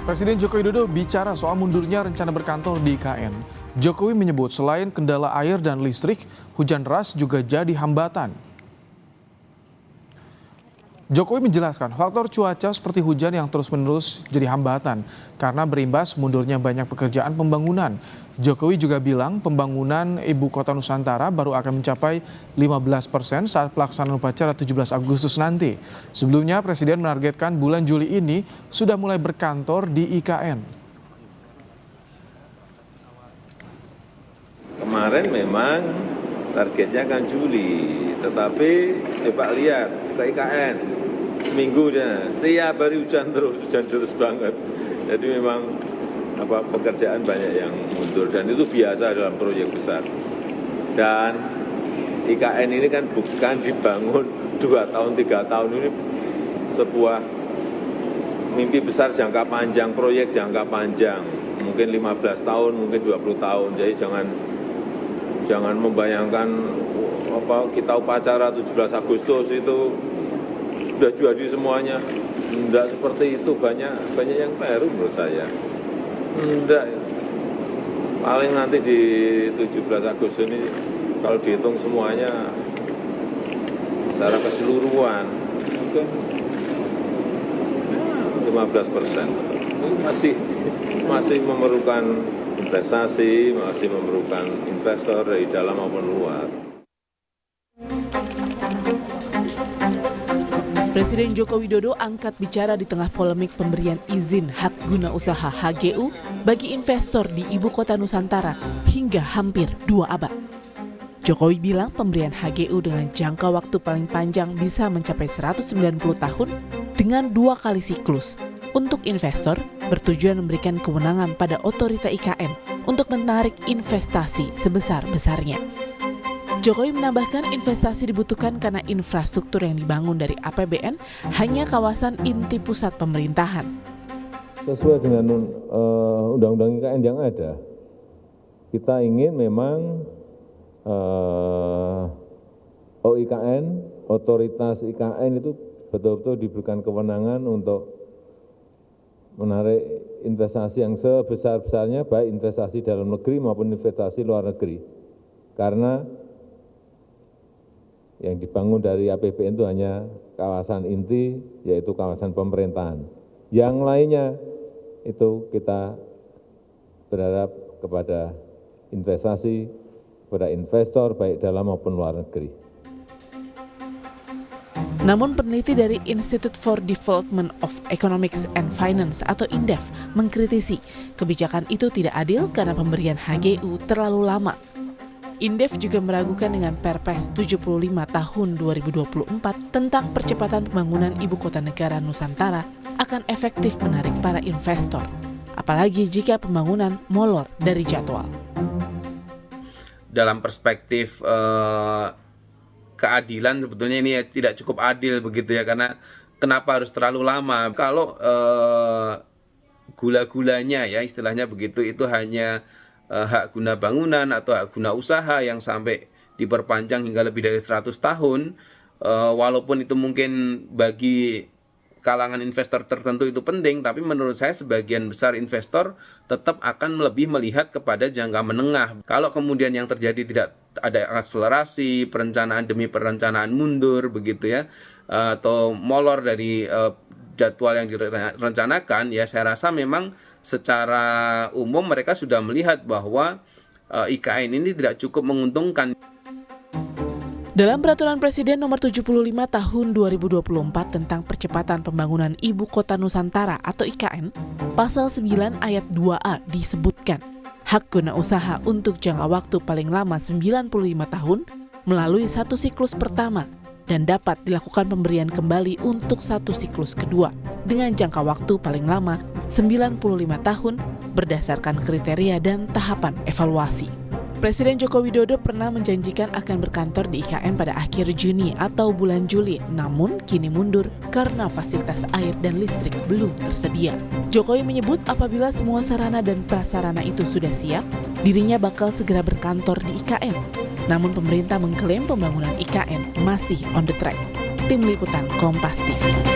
Presiden Joko Widodo bicara soal mundurnya rencana berkantor di IKN. Jokowi menyebut selain kendala air dan listrik, hujan deras juga jadi hambatan. Jokowi menjelaskan faktor cuaca seperti hujan yang terus-menerus jadi hambatan karena berimbas mundurnya banyak pekerjaan pembangunan. Jokowi juga bilang pembangunan Ibu Kota Nusantara baru akan mencapai 15% saat pelaksanaan upacara 17 Agustus nanti. Sebelumnya Presiden menargetkan bulan Juli ini sudah mulai berkantor di IKN. Kemarin memang targetnya kan Juli, tetapi coba lihat ke IKN, minggunya tiap hari hujan terus banget. Jadi memang pekerjaan banyak yang mundur dan itu biasa dalam proyek besar. Dan IKN ini kan bukan dibangun 2 tahun, 3 tahun, ini sebuah mimpi besar jangka panjang, proyek jangka panjang, mungkin 15 tahun, mungkin 20 tahun. Jadi jangan membayangkan kita upacara 17 Agustus itu sudah jadi semuanya. Tidak seperti itu, banyak yang keliru menurut saya. Tidak, paling nanti di 17 Agustus ini kalau dihitung semuanya secara keseluruhan mungkin 15%. Masih memerlukan investasi, masih memerlukan investor dari dalam maupun luar. Presiden Joko Widodo angkat bicara di tengah polemik pemberian izin hak guna usaha HGU bagi investor di Ibu Kota Nusantara hingga hampir 2 abad. Jokowi bilang pemberian HGU dengan jangka waktu paling panjang bisa mencapai 190 tahun dengan 2 kali siklus. Untuk investor, bertujuan memberikan kewenangan pada otorita IKN untuk menarik investasi sebesar-besarnya. Jokowi menambahkan investasi dibutuhkan karena infrastruktur yang dibangun dari APBN hanya kawasan inti pusat pemerintahan. Sesuai dengan undang-undang IKN yang ada, kita ingin memang OIKN, otoritas IKN itu betul-betul diberikan kewenangan untuk menarik investasi yang sebesar-besarnya, baik investasi dalam negeri maupun investasi luar negeri. Karena yang dibangun dari APBN itu hanya kawasan inti, yaitu kawasan pemerintahan. Yang lainnya itu kita berharap kepada investasi, kepada investor baik dalam maupun luar negeri. Namun peneliti dari Institute for Development of Economics and Finance atau INDEF mengkritisi kebijakan itu tidak adil karena pemberian HGU terlalu lama. INDEF juga meragukan dengan Perpres 75 tahun 2024 tentang percepatan pembangunan Ibu Kota Negara Nusantara akan efektif menarik para investor, apalagi jika pembangunan molor dari jadwal. Dalam perspektif keadilan sebetulnya ini tidak cukup adil begitu ya, karena kenapa harus terlalu lama? Kalau gula-gulanya ya istilahnya begitu, itu hanya hak guna bangunan atau hak guna usaha yang sampai diperpanjang hingga lebih dari 100 tahun, walaupun itu mungkin bagi kalangan investor tertentu itu penting, tapi menurut saya sebagian besar investor tetap akan lebih melihat kepada jangka menengah. Kalau kemudian yang terjadi tidak ada akselerasi, perencanaan demi perencanaan mundur begitu ya, atau molor dari jadwal yang direncanakan, ya saya rasa memang secara umum mereka sudah melihat bahwa IKN ini tidak cukup menguntungkan. Dalam Peraturan Presiden Nomor 75 Tahun 2024 tentang Percepatan Pembangunan Ibu Kota Nusantara atau IKN, Pasal 9 Ayat 2A disebutkan, hak guna usaha untuk jangka waktu paling lama 95 tahun melalui satu siklus pertama dan dapat dilakukan pemberian kembali untuk satu siklus kedua dengan jangka waktu paling lama 95 tahun berdasarkan kriteria dan tahapan evaluasi. Presiden Joko Widodo pernah menjanjikan akan berkantor di IKN pada akhir Juni atau bulan Juli, namun kini mundur karena fasilitas air dan listrik belum tersedia. Jokowi menyebut apabila semua sarana dan prasarana itu sudah siap, dirinya bakal segera berkantor di IKN. Namun pemerintah mengklaim pembangunan IKN masih on the track. Tim Liputan Kompas TV.